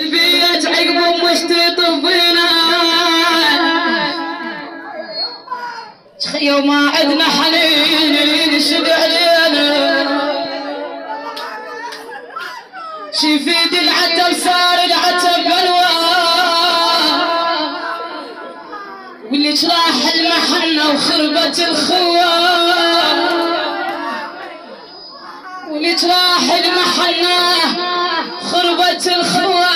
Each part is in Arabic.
البيت عقب مش تطفينا تخيل ما عدنا حنين شد علينا شفيد العتب صار العتب بلوى واللي جراح المحنة وخربت الخوة واللي جراح المحنة خربت الخوة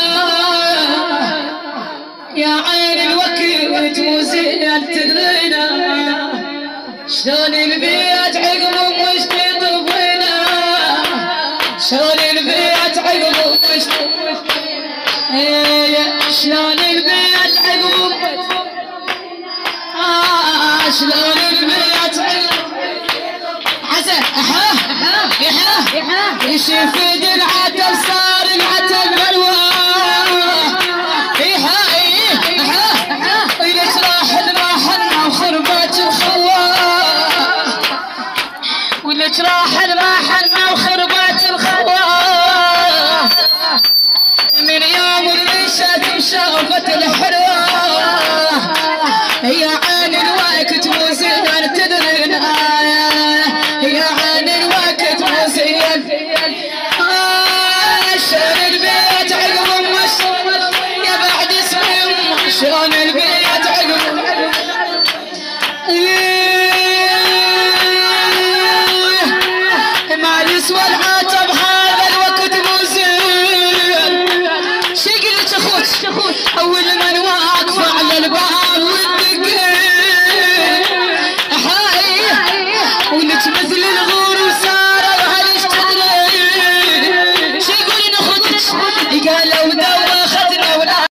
يا عين الوكيل توزين تدرينا شلون البيت عقب مش تطفينا شلون البيت عقب مش شلون البيت عقب شلون البيت عقب حسن يشفد العتب صار العتب بلوى